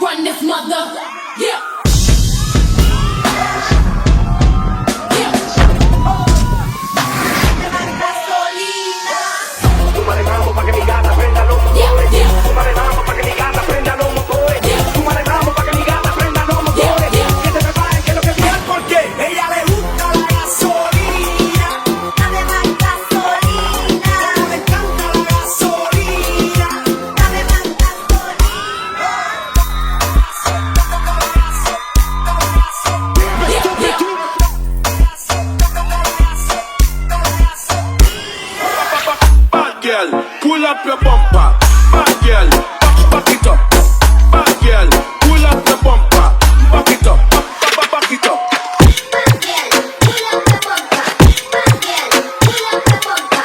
run this mother. Yeah. Pull up your bumper, bad girl, back it up. Bad girl, pull up your bumper, back it up, back it up. Bad girl, pull up the bumper. Bad girl, pull up the bumper.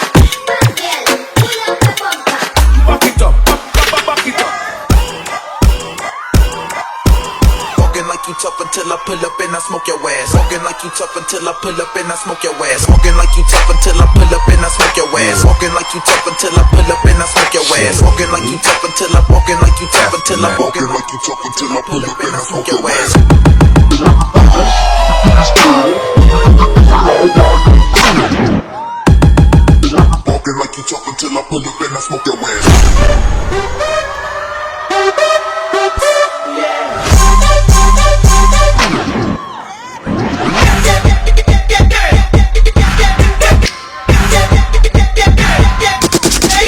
Bad girl, pull up the bumper. Back it up, back it up. Walking like you tough until I pull up and I smoke your ass. Walking like you tough until I pull up and I smoke your ass. Walking like you tough until I pull up and I smoke your ass. Walking like you tough until I pull up and I smoke your ass. Walking like you tough until I walking like you tough until I walking like you tough until I pull up and I smoke your ass. Walking like you tough until I pull up and I smoke your ass.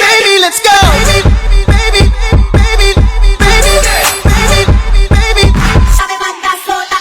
Baby, let's go. Baby, baby, baby, baby, baby, baby, baby. Sabe banda sola.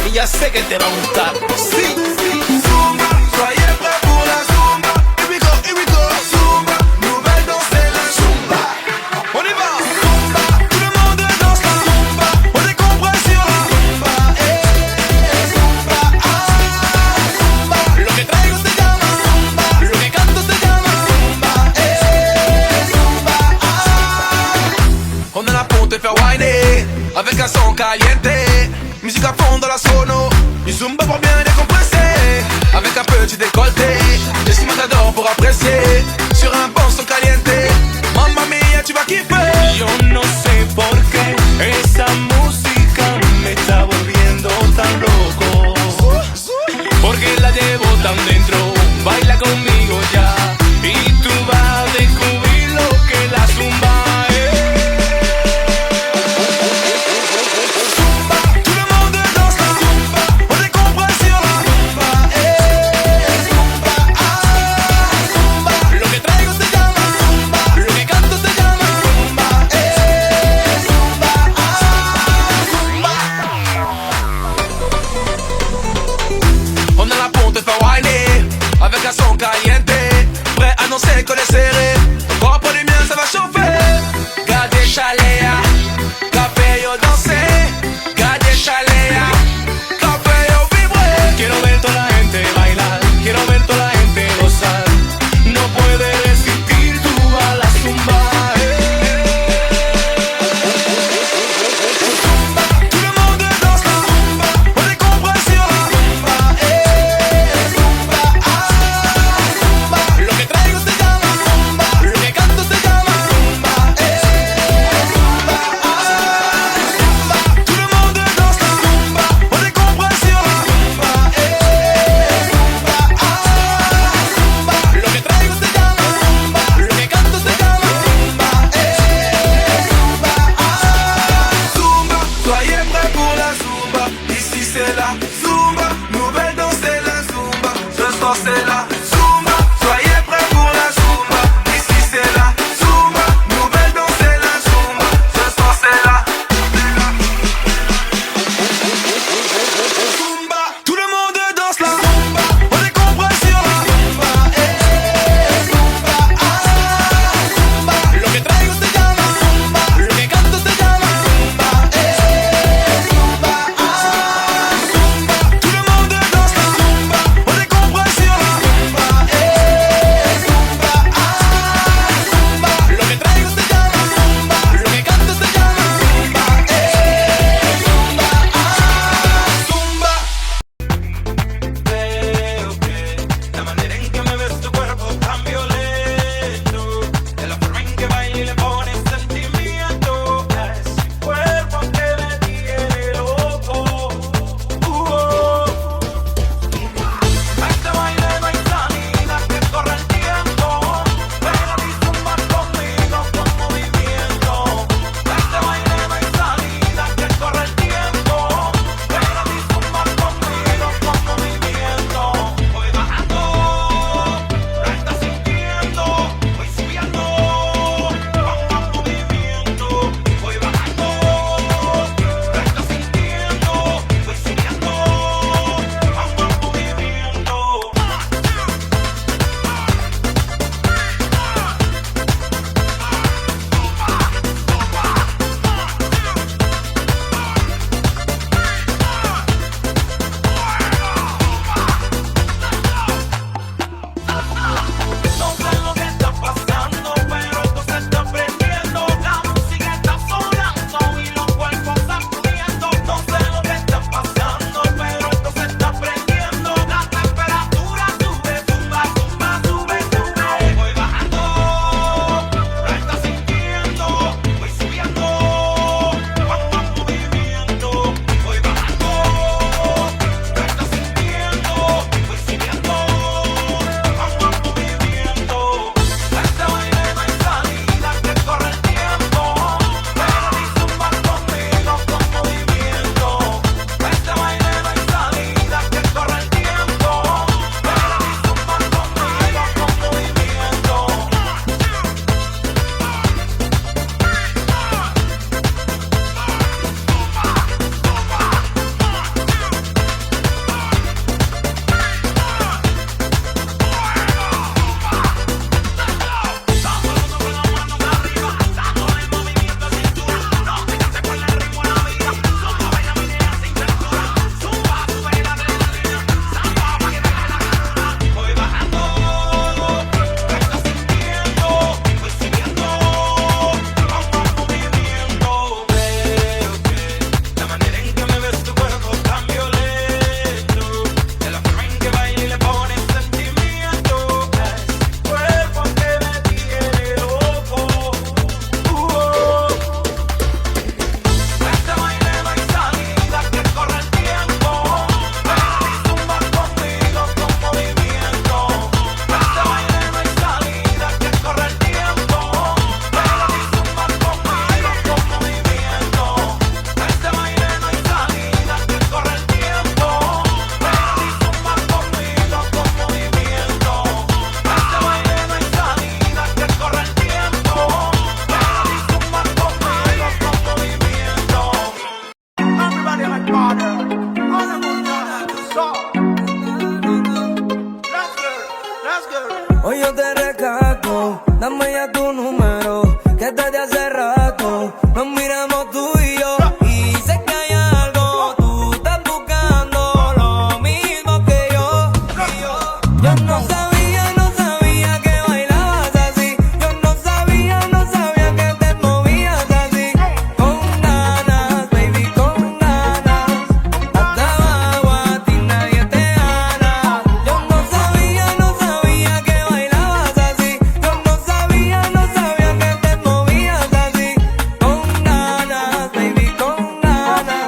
y ya sé que te va a gustar. Sí, sí. Zumba, soyez prêts pour la Zumba. Here we go, Zumba, nouvelle danse c'est la Zumba. On y va. Zumba, tout le monde danse la Zumba. On est compris sur la Zumba. Zumba, Zumba. Lo que traigo se llama Zumba. Lo que canto se llama Zumba. Zumba, On a la ponte faire whiner avec un son caliente. Musique à fond dans la sono. Du Zumba pour bien décompresser. Avec un petit décolleté. Des ciments d'adore pour apprécier. Sur un bon son caliente. Mamma mia, tu vas kiffer. Yo no sé por qué esa música me está volviendo tan loco. Porque la llevo tan dentro. Baila conmigo ya y tú vas a descubrir lo que la zumba es. Zumba, tout le monde danse la Zumba. On est compris sur la Zumba. Zumba, Zumba. Lo que traigo se llama zumba. Lo que canto se llama zumba. Zumba, Zumba. On a la ponte faire whiner avec un son caliente. Prêt à annoncer qu'on est serré. Encore pour les miens, ça va chauffer. Gardez chalea, café yo danser. Gardez chalea, café yo vibrer. Quiero ver toda la gente bailar. Quiero ver toda la gente gozar. No puede resistir tú a la zumba. Tout le monde danse la Zumba. On est compris sur la Zumba. Zumba, Zumba. Lo que traigo se llama zumba. Lo que canto se llama zumba. Zumba, Zumba. Tout le monde danse la Zumba. On est compris sur la Zumba. Zumba, Zumba. Lo que traigo se llama zumba. Lo que canto se llama zumba. Zumba, soyez prêts pour la Zumba. Ici c'est la Zumba, nouvelle danse c'est la Zumba. Ce soir c'est la Zumba, soyez prêts pour la Zumba. Ici c'est la Zumba, nouvelle danse c'est la Zumba. Ce soir c'est la Zumba, tout le monde danse la Zumba. On est compris sur la Zumba. Zumba, Zumba. Lo que traigo se llama zumba. Lo que canto se llama zumba. Tout le monde danse la Zumba. On est compris sur la Zumba. yo te rescato, dame ya tu número, que desde hace rato nos miramos tú y yo. Y sé que hay algo, tú estás buscando lo mismo que yo. Yo no sabía que bailabas así. Yo no sabía que te movías así. Con ganas, baby, con ganas. Hasta abajo a ti nadie te gana. Yo no sabía que bailabas así. Yo no sabía que te movías así. Con ganas, baby, con ganas.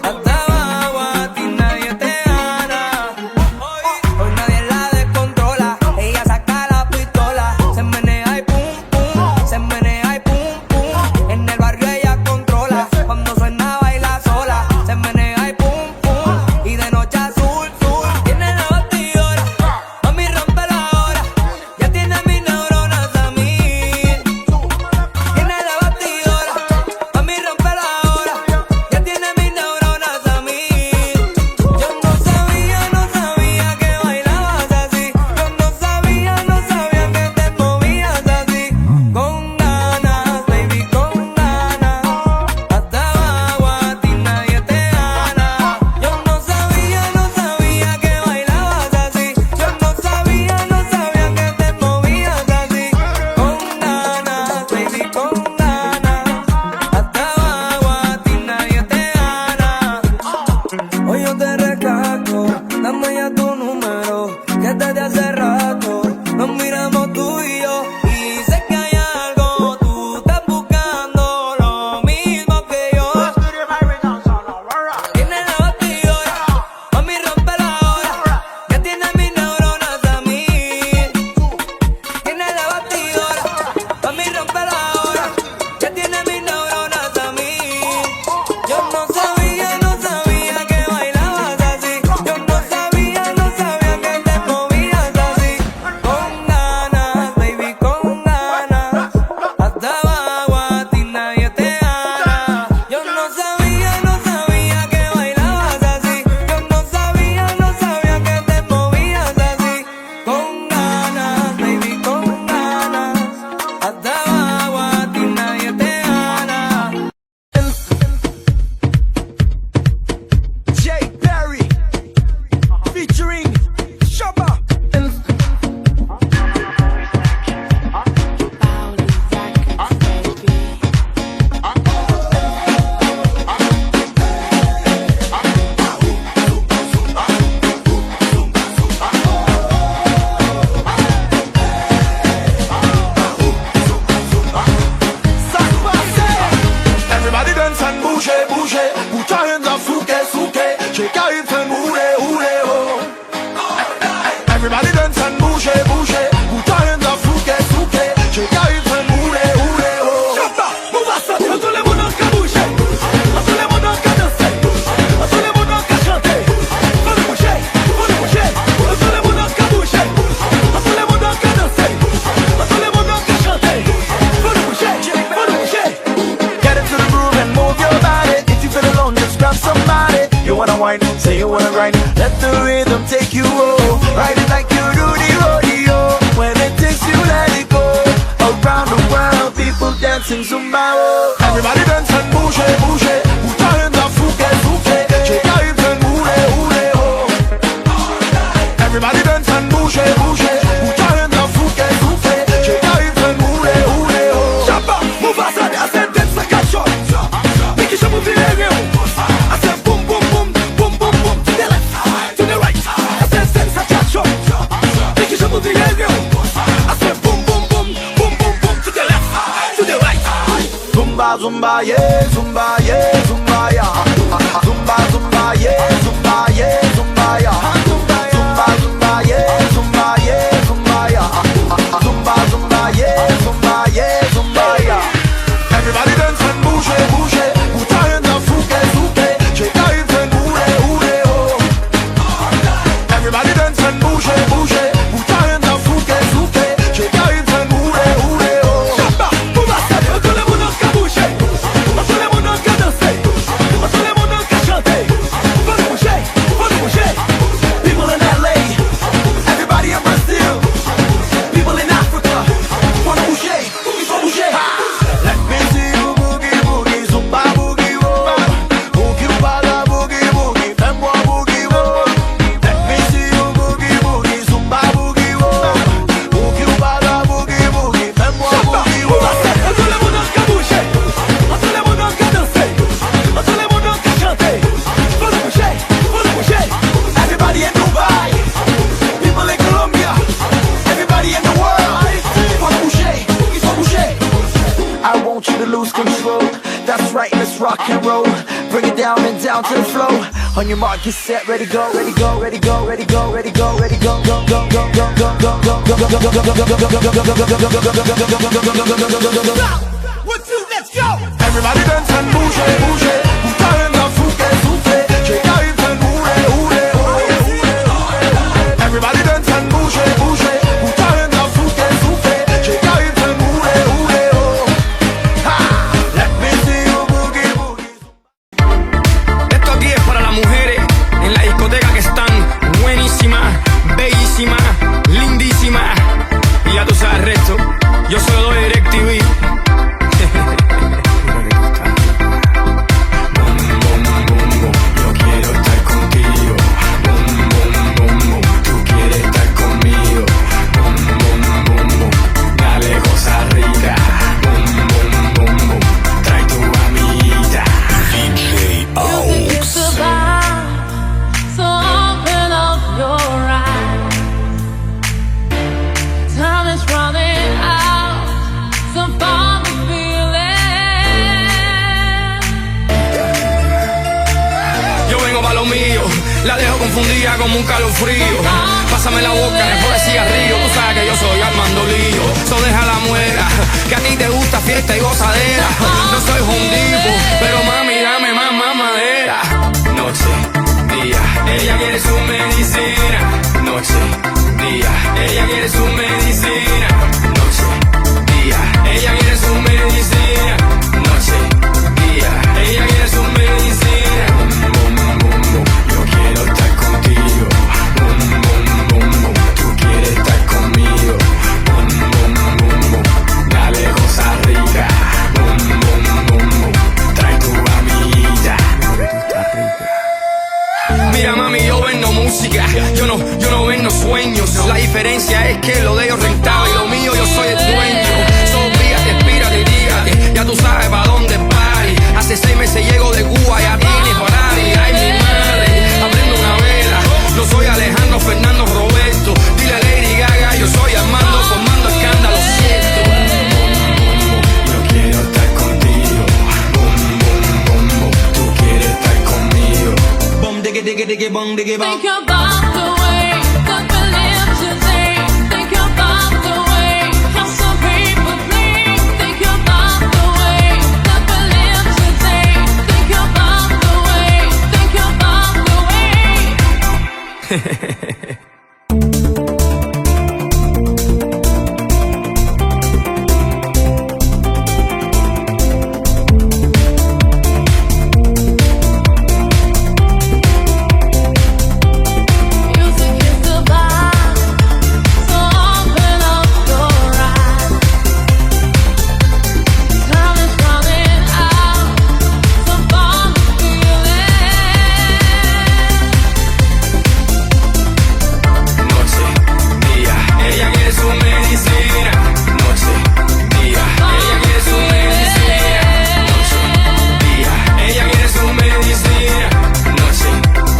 Hasta abajo a ti nadie te gana. Hoy nadie la descontrola. Ella saca la pistola. Se menea y pum pum. Se menea y pum pum. En el barrio ella controla. Cuando suena baila sola. Se menea y pum pum. Y de noche azul, azul. Tiene la batidora. Mami rompe la hora. Ya tiene mis neuronas a mí. Tiene la batidora. Mami rompe la hora. Ya tiene mis neuronas a mí. Yo no sabía que bailabas así. Yo no sabía que te movías así. Con ganas, baby, con ganas. Hasta abajo a ti nadie te gana. Yo no sabía que bailabas así. Yo no sabía que te movías así. Con ganas, baby, con ganas. Hasta abajo a ti nadie te gana. Hoy yo te rescato, dame ya tu número, que desde hace rato nos miramos tú y yo. Y sé que hay algo, tú estás buscando lo mismo que yo. Tiene la batidora, mami rompe la hora, ya tiene mis neuronas a mí. Tiene la batidora, mami rompe la hora, ya tiene mis neuronas a mí. Yo no sabía que bailabas así. Yo no sabía que te movías así. Con ganas, baby, con ganas. Hasta abajo a ti nadie te gana. Yo no sabía que bailabas así. Yo no sabía que te movías así. Con ganas, baby, con ganas. Hasta abajo a ti nadie te gana. Jay Perry featuring Shabba. Everybody dance and bouge, bouge. Put your hands up, souke, souke. Shake your hips and hule, hule, ho. Everybody dance and bouge, bouge. Put your hands up, souke, souke. Shake your hips and hule, hule, ho. Chapa, move us up. Tout le monde qui bouge. Tout le monde qui danse. Tout le monde qui chante. Faut le bouger, faut le bouger. Tout le monde qui bouge. Tout le monde qui danse. Tout le monde qui chante. Faut le bouger, faut le bouger. Get into the groove and move your body. If you feel alone, just grab somebody. You wanna whine, say you wanna grind. Let the rhythm take you home. Ride it like you do the rodeo. When it takes you, let it go. Around the world, people dancing Zumba. Oh. Everybody dance and bouge, bouge. Put your hands up, souke, souke. Shake your hips and hule, hule, ho. Everybody dance and bouge, bouge. Put your hands up, souke, souke. Shake your hips and hule, hule, ho. Shabba, move aside, I said dance like a shot. Make it move in area. I said boom, boom, boom, boom, boom, boom. To the left, to the right. I said dance like a shot. Make it move in area. I said boom, boom, boom, boom, boom, boom. To the left, to the right. Zumba, zumba, yeah, zumba, yeah, zumba, yeah. Zumba, zumba, yeah, zumba, yeah, zumba, yeah. Zumba, zumba, yeah, zumba, yeah, zumba, yeah. Zumba, zumba, yeah, zumba, yeah, zumba, yeah. Everybody dance and bouge, bouge. Put your hands up, souke, souke. Shake your hips and hule, hule, ho. Everybody dance and bouge, bouge. Put your hands up, souke, souke. Shake your hips and hule, hule, ho. Shabba, move aside, tout le monde qui bouge. Tout le monde qui danse. Tout le monde qui chante. down to the flow. On your mark, get set, ready, go, ready, go, ready, go, ready, go, ready, go, ready, go, go, go, go, go, go, go, go, go, go, Everybody dance and bouge, bouge. Putain d'un fou qu'elle souffle. J'ai qu'à une fin Everybody dance and bouge, bouge. Putain d'un fou qu'elle souffle. J'ai qu'à une fin Let me see you boogie, boogie. Esto aquí es para las mujeres en la discoteca que están buenísimas, bellísimas, lindísimas. Y ya tú sabes el resto. Yo se lo doy DirecTV. La dejo confundida como un calofrío. Pásame la boca, mejor el cigarrillo. Tú sabes que yo soy Armando Lío. So deja la muera, que a ti te gusta fiesta y gozadera. No soy Hondipo, pero mami, dame más mamadera. Noche, día, ella quiere su medicina. Noche, día, ella quiere su medicina. Noche, día, ella quiere su medicina. Noche, día, ella quiere su medicina. Yo quiero estar contigo. Tú quieres estar conmigo. Dale cosa rica. Trae tu amiguita. Mira mami, yo vendo música. Yo no vendo sueños. La diferencia es que lo de ellos rentable y lo mío yo soy el dueño. Sofíate, espírate, dígate. Ya tú sabes pa' dónde party. Hace 6 meses llego de Cuba, ya tienes Ferrari. Ay mi madre, aprendo una vela. No soy Alejandro, Fernando, Roberto. Dile a Lady Gaga, yo soy Armando, formando escándalo, cierto. Yo quiero estar contigo. Tú quieres estar conmigo. Bom, diggy, diggy, diggy, bom, diggy, bom. Think about the way that we live today. Think about the way how some people play. Think about the way that we live today. Think about the way. Think about the way. Music is the vibe, so open up your eyes. Time is running out, so far to feel Noche, día, ella quiere su medicina. Noche, día, ella quiere su medicina. Noche, día, ella quiere su medicina. Noche,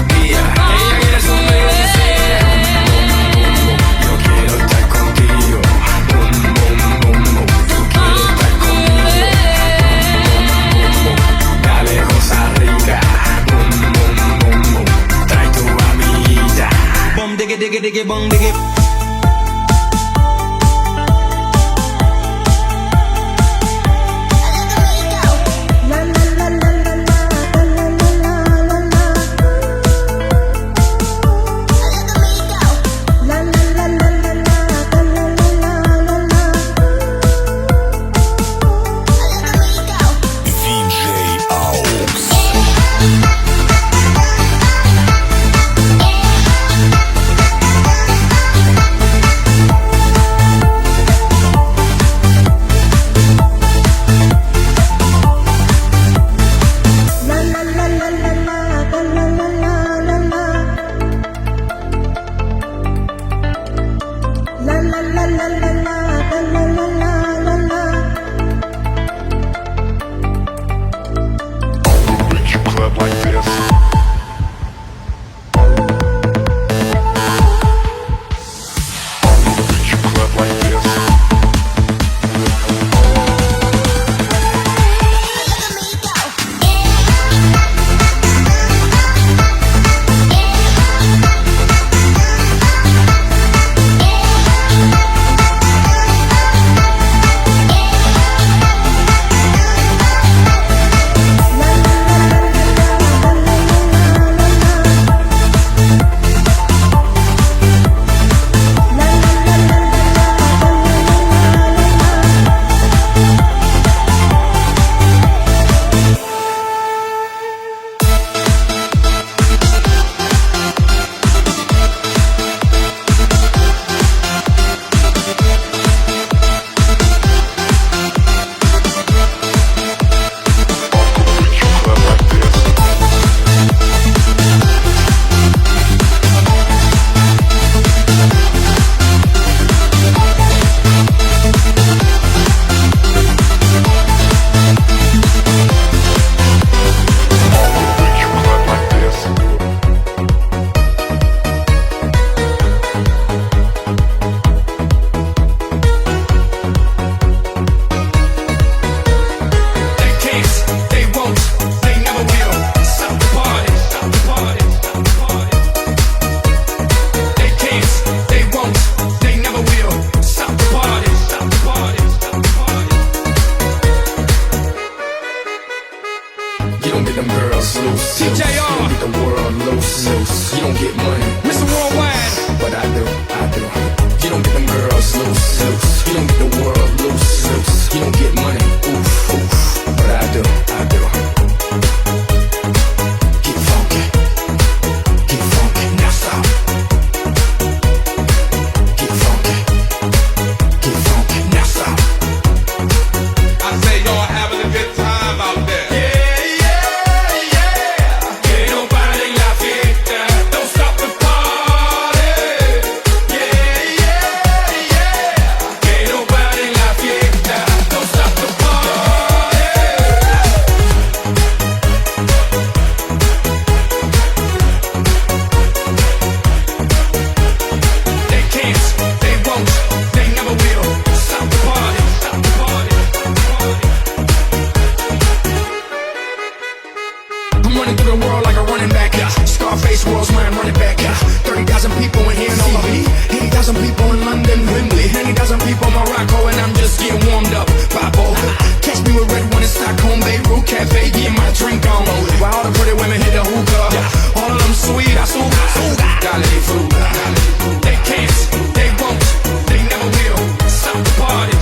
día, ella quiere su medicina. Yo quiero estar contigo. Tú quieres estar conmigo. Dale cosa rica. Trae tu amiguita. Bom, diggy, diggy, diggy, bom, diggy. Let loose, loose. You don't get money, Mr. Worldwide, but I do. You don't get them girls loose, loose. You don't get the world loose, loose. You don't get money, oof, oof. But I do. Get funky, now stop. Get funky, now stop. I say y'all having a good time out there. Que no paren la fiesta, don't stop the party. Que no paren la fiesta, don't stop the party. They can't, they won't, they never will stop the party. I'm running through the world like a running back. Scarface, world's mine, running back. 30,000 people in here in all of me. 80,000 people in London, Wembley. 90,000 people in Morocco, and I'm just getting warmed up. Pablo, catch me with red one in Stockholm, Beirut Cafe, getting my drink on. While all the pretty women hit the hookah. All of them sweet, I Dale fruit. They can't, they won't, they never will stop the party.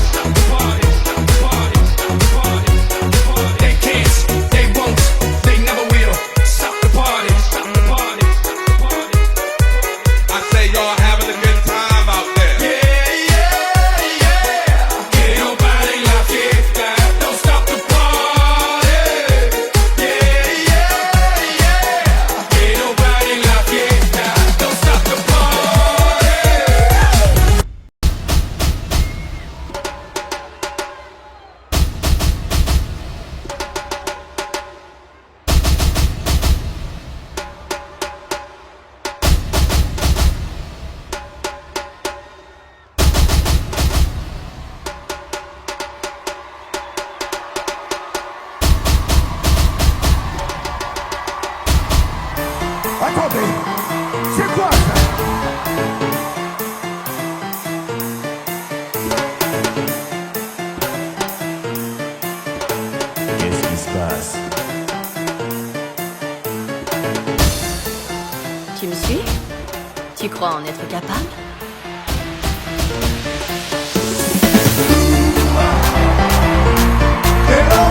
They can't, they won't, they never will stop the party. I say y'all having a good time out there. Que no paren la fiesta, don't stop the party. Que no paren la fiesta, don't stop the party. Attendez, c'est quoi ça? Qu'est-ce qui se passe? Tu me suis? Tu crois en être capable? Hello,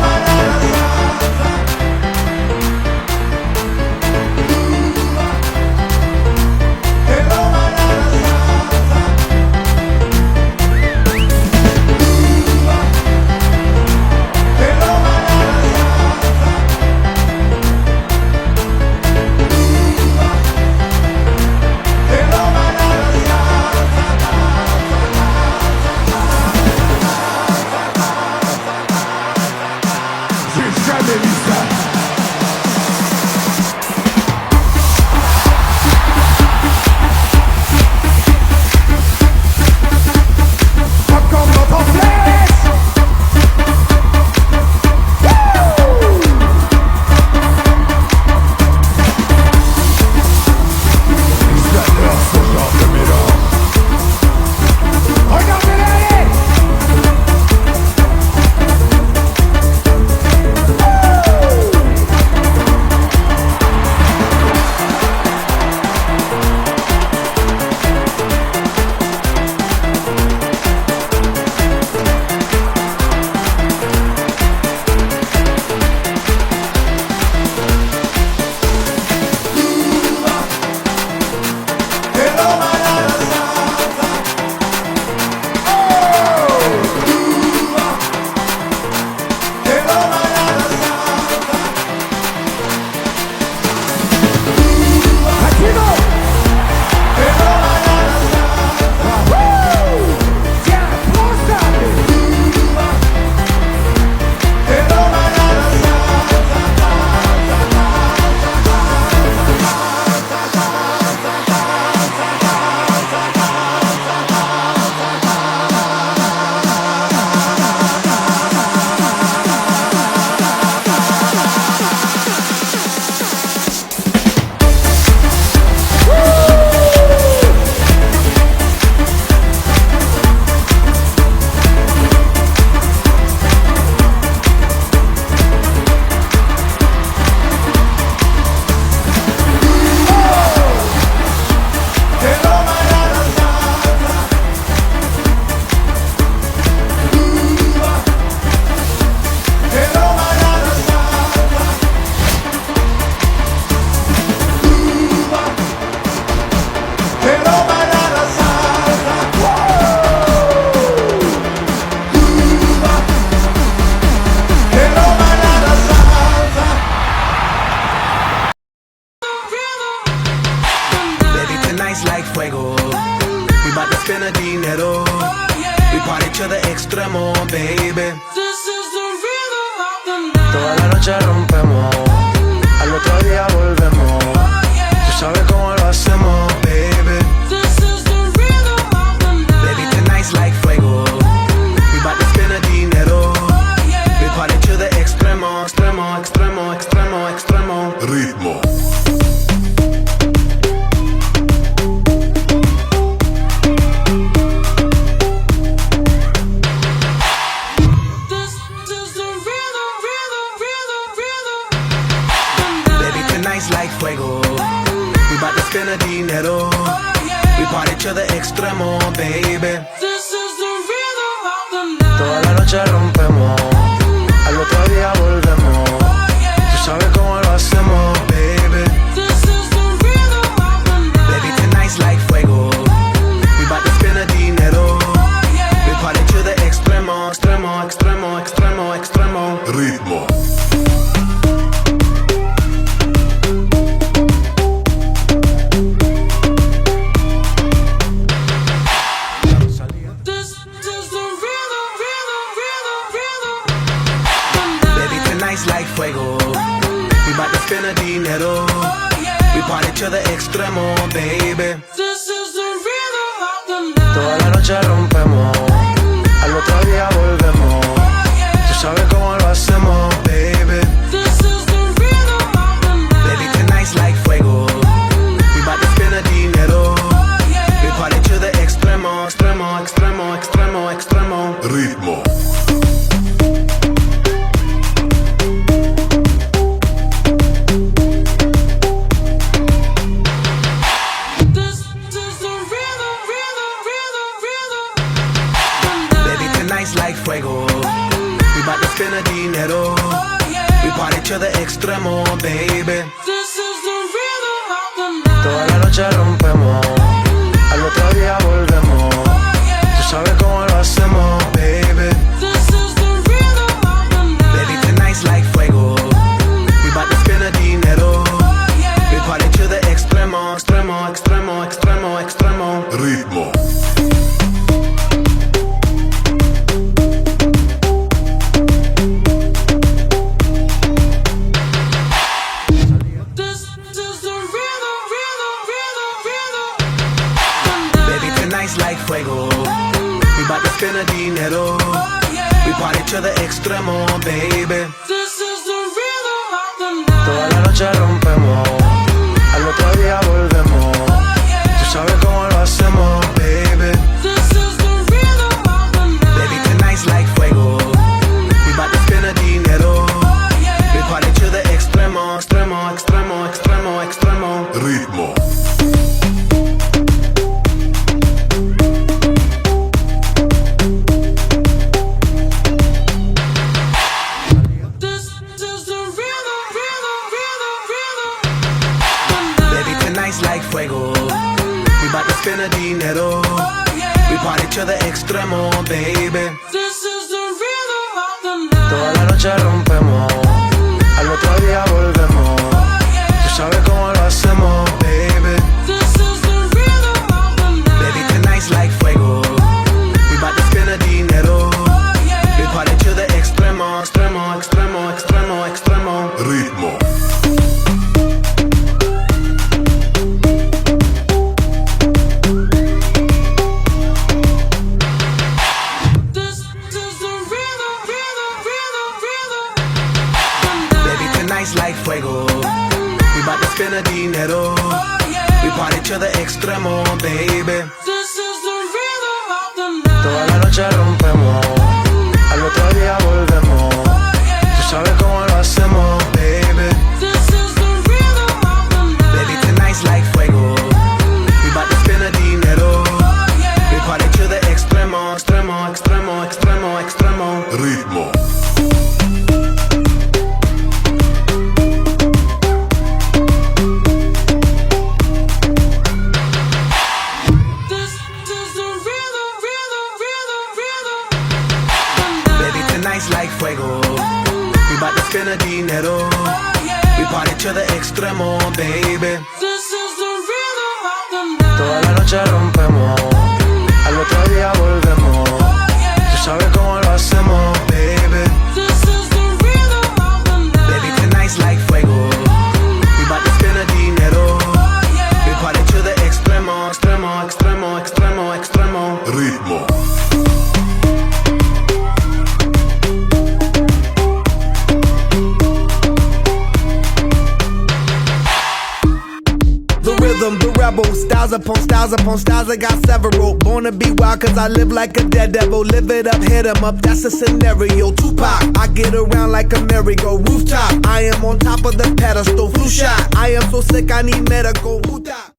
tonight's like fuego. We bout to spend the dinero. We party to the extremo, baby. This is the rhythm of the night. Toda la noche rompemos, al otro día volvemos. Tú sabes cómo lo hacemos, baby. This is the rhythm of the night. Baby, tonight's like fuego. We bout to spend the dinero. We party to the extremo, extremo, extremo, extremo, extremo. Ritmo. This is the rhythm, rhythm, rhythm, rhythm. Baby, tonight's like fuego. We bout to spend the dinero. We party to the extremo, baby. This is the rhythm of the night. Toda la noche rompemos, al otro día volvemos. Tú sabes cómo lo hacemos, baby. This is the rhythm of the night. Baby, tonight's like fuego. We bout to spend the dinero. We party to the extremo, extremo, extremo, extremo, extremo. Ritmo. This is the rhythm, rhythm, rhythm, rhythm. Baby, tonight's like fuego. We bout to spend the dinero. We party to the extremo, baby. This is the rhythm of the night. Toda la noche rompemos, al otro día volvemos. Tú sabes cómo lo hacemos, baby. This is the rhythm of the night. Baby, tonight's like fuego. We bout to spend the dinero. We party to the extremo, extremo, extremo, extremo, extremo. Ritmo. This is the rhythm, rhythm, rhythm, rhythm. Baby, tonight's like fuego. We bout to spend the dinero. We party to the extremo, baby. This is the rhythm of the night. Toda la noche rompemos, al otro día volvemos. Tú sabes cómo lo hacemos, baby. This is the rhythm of the night. Baby, tonight's like fuego. We bout to spend the dinero. We party to the extremo, extremo, extremo, extremo, extremo. Ritmo. This is the rhythm, rhythm, rhythm, rhythm. Baby, tonight's like fuego. We bout to spend the dinero. We party to the extremo, baby. This is the rhythm of the night. Toda la noche rompemos, al otro día volvemos. Tú sabes cómo lo hacemos, baby. This is the rhythm of the night. Baby, tonight's like fuego. We bout to spend the dinero. We party to the extremo, extremo, extremo, extremo, extremo. Ritmo. This is the rhythm, rhythm, rhythm, rhythm. Baby, tonight's like fuego. We bout to spend the dinero. We party to the extremo, baby. This is the rhythm of the night. Toda la noche rompemos, al otro día volvemos. Tú sabes cómo lo hacemos, baby. This is the rhythm of the night. Baby, tonight's like fuego. We bout to spend the dinero. We party to the extremo, extremo, extremo, extremo, extremo. Ritmo. This is the rhythm, rhythm, rhythm, rhythm. Baby, tonight's like fuego. We bout to spend the dinero. We party to the extremo, baby. This is the rhythm of the night. Toda la noche rompemos, al otro día volvemos. Tú sabes cómo lo hacemos, baby. This is the rhythm of the night. Baby, tonight's like fuego. We bout to spend the dinero. We party to the extremo, extremo, extremo, extremo, extremo. Ritmo. This is the rhythm, rhythm, rhythm, rhythm. Baby, tonight's like fuego. We bout to spend the dinero. We party to the extremo, baby. This is the rhythm of the night. Toda noche rompemos, al otro día volvemos. Tú sabes cómo lo hacemos, baby. This is the rhythm of the night. Baby, tonight's like fuego. We bout to spend the dinero. We party to the extremo, extremo, extremo, extremo, extremo. Ritmo. The rebel, styles upon styles upon styles, I got several. Born to be wild cause I live like a dead devil. Live it up, hit 'em up, that's a scenario. Tupac, I get around like a merry-go rooftop. I am on top of the pedestal, flu shot. I am so sick I need medical. Who-da?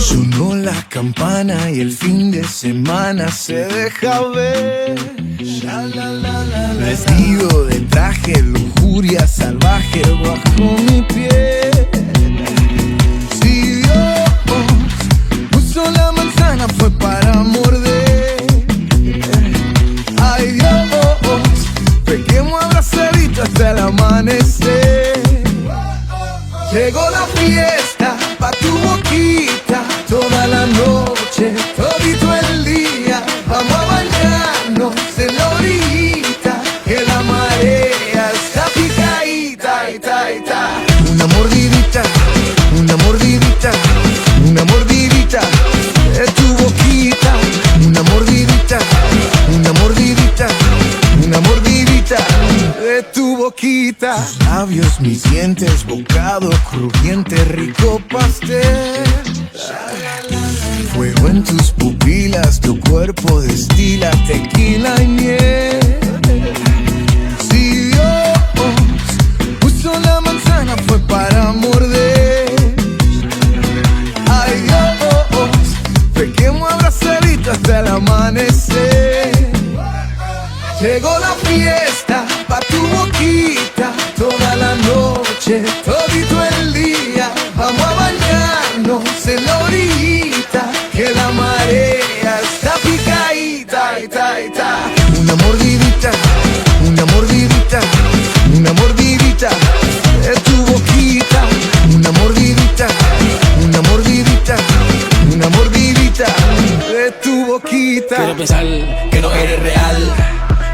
Sonó la campana y el fin de semana se deja ver. Vestido de traje, lujuria salvaje bajo mi piel. Si Dios puso la manzana fue para morder. Ay Dios, pequemos abrazaditos hasta el amanecer. Llegó la fiesta pa' tu boquita, toda la noche, todito el día. Vamos a bañarnos en la orillita, que la marea está picadita, ita, ita. Una mordidita, una mordidita, una mordidita de tu boquita. Una mordidita, una mordidita, una mordidita de tu boquita. Tus labios, mis dientes, bocado crujiente, rico pastel. Fuego en tus pupilas, tu cuerpo destila tequila y miel. Si Dios puso la manzana fue para morder. Ay Dios, pequemos abrazaditos hasta el amanecer. Llegó la fiesta pa' tu boquita, toda la noche, todito el día. Vamos a bañarnos en la orillita, que la marea está picadita, ita, ita. Una mordidita, una mordidita, una mordidita de tu boquita. Una mordidita, una mordidita, una mordidita de tu boquita. Quiero pensar que no eres real,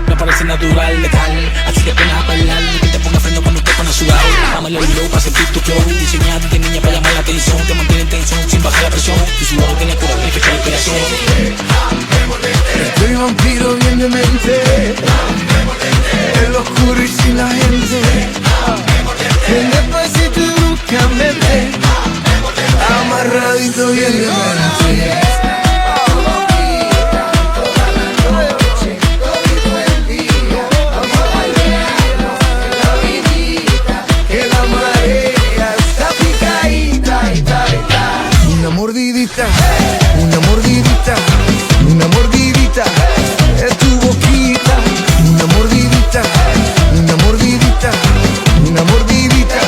me parece natural, letal. Así que pones a bailar y que te ponga freno cuando te pones a sudar. Vamos al oído para sentir tu flow, diseñado de niña para llamar la atención. Te mantiene en tensión sin bajar la presión. Tu sudor tiene cura, tiene fecha de inspiración. Estoy vampiro bien de mente, en lo oscuro y sin la gente. En despacito y bruscamente, amarradito bien de mente. Una mordidita, una mordidita, una mordidita de tu boquita. Una mordidita, una mordidita, una mordidita.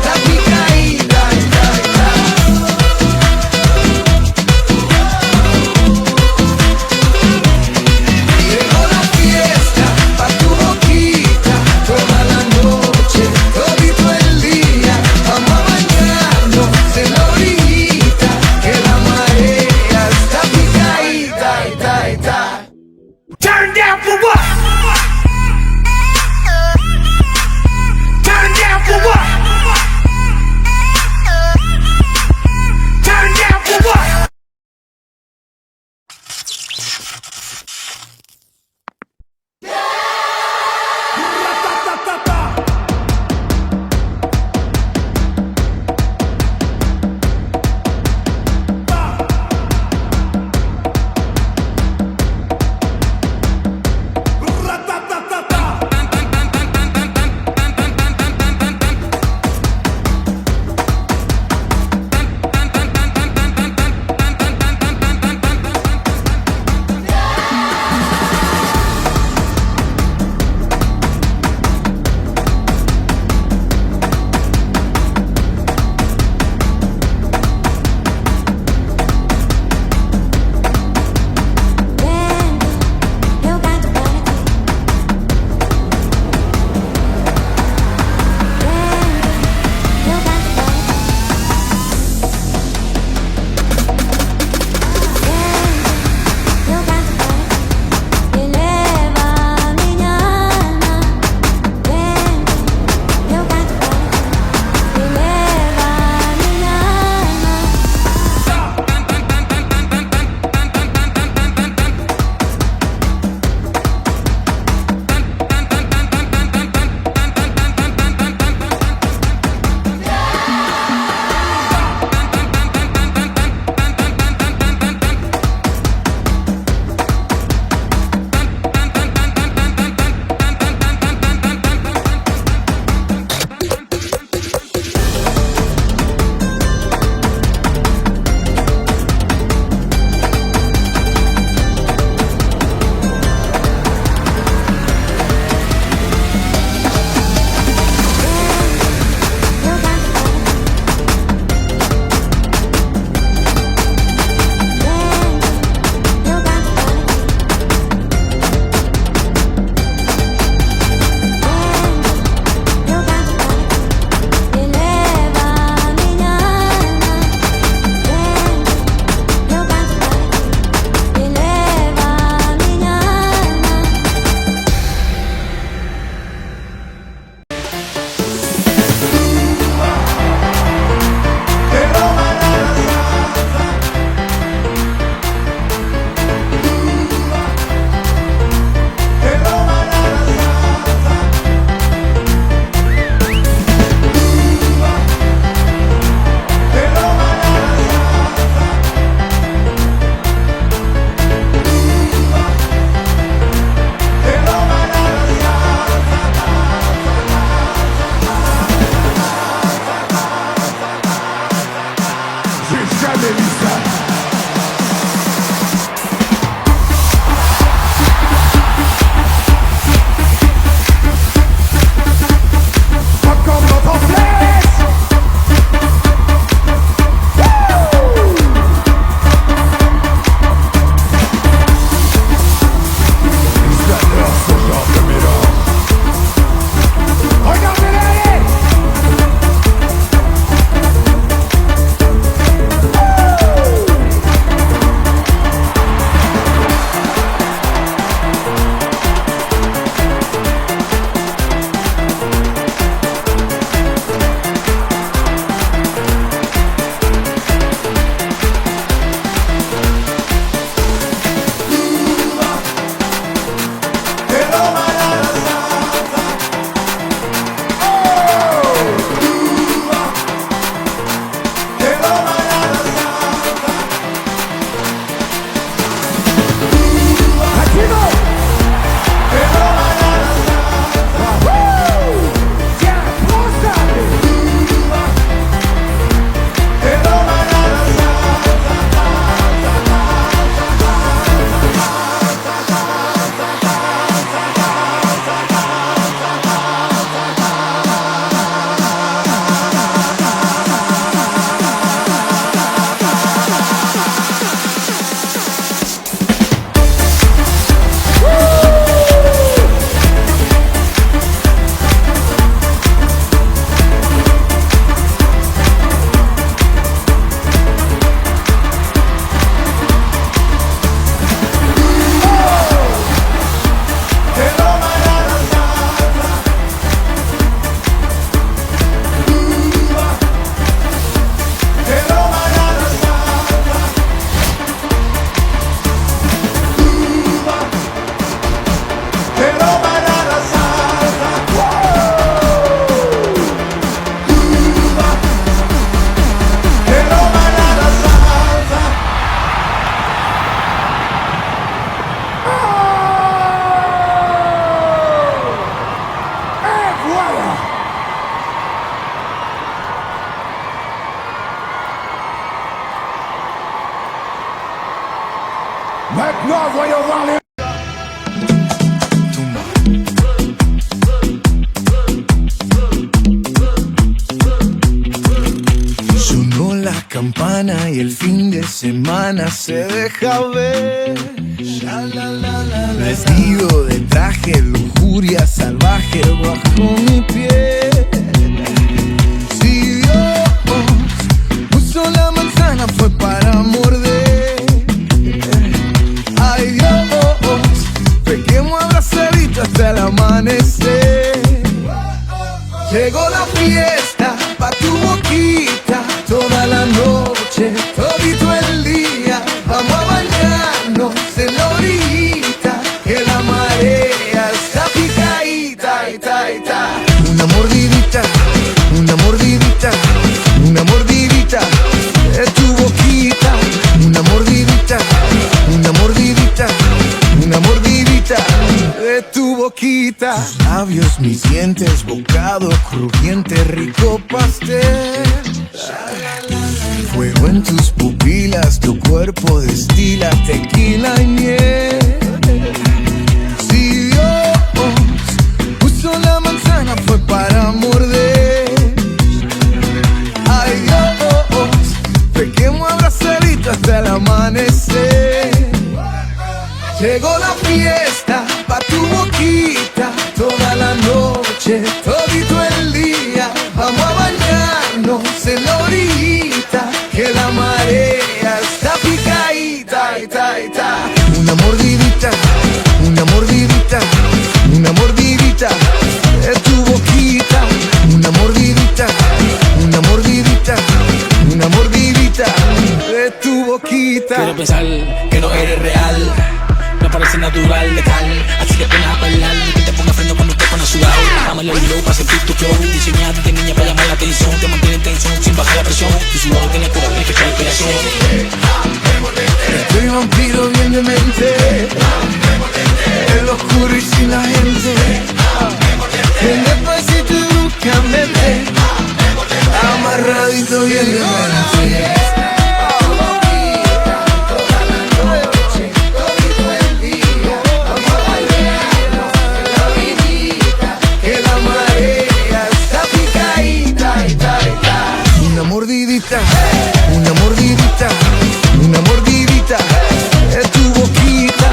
La picadita, llegó la fiesta pa' tu boquita, toda la noche, toda No, voy a darle. Sonó la campana y el fin de semana se deja ver. Vestido de traje, lujuria salvaje bajo mi piel. Si Dios puso la manzana fue para morder. Ay Dios, pequemos abrazaditos hasta el amanecer. Llegó la fiesta pa' tu boquita, toda la noche, todito el día. Vamos a bañarnos en la orillita, que la marea está picadita, ita, ita. Una mordidita, una mordidita, una mordidita de tu boquita. Una mordidita, una mordidita, una mordidita de tu boquita. Tus labios, mis dientes, bocado crujiente, rico pastel. Fuego en tus pupilas, tu cuerpo destila tequila y miel. Si Dios puso la manzana fue para morder. Ay Dios, pequemos abrazaditos hasta el amanecer. Llegó la fiesta pa' tu boquita, toda la noche, todito el día. Vamos a bañarnos en la orillita, que la marea está picadita, ita, ita. Una mordidita, una mordidita, una mordidita de tu boquita. Una mordidita, una mordidita, una mordidita de tu boquita. Quiero pensar que no eres real, me parece natural, letal. Así que pones a bailar y que te ponga freno cuando te pones sudado. Dámelo el low para sentir tu flow, diseñado de niña para llamar la atención. Te mantiene en tensión sin bajar la presión. Tu sudor tiene cura, tiene que echar inspiración. Estoy vampiro bien de mente, en lo oscuro y sin la gente. En despacito y bruscamente, amarradito bien de mente. Una mordidita, una mordidita, una mordidita de tu boquita.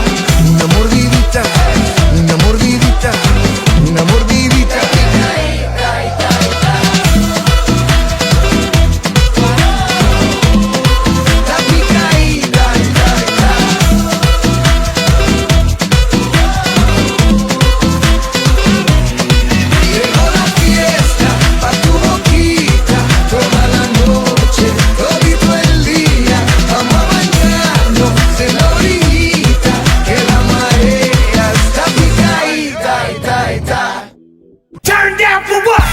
Una mordidita, una mordidita, una mordidita. La picadita, llegó la fiesta pa' tu boquita, toda la noche, todito el día. Vamos a bañarnos en la orillita, que la marea está picadita, ita, ita. Turn down for what?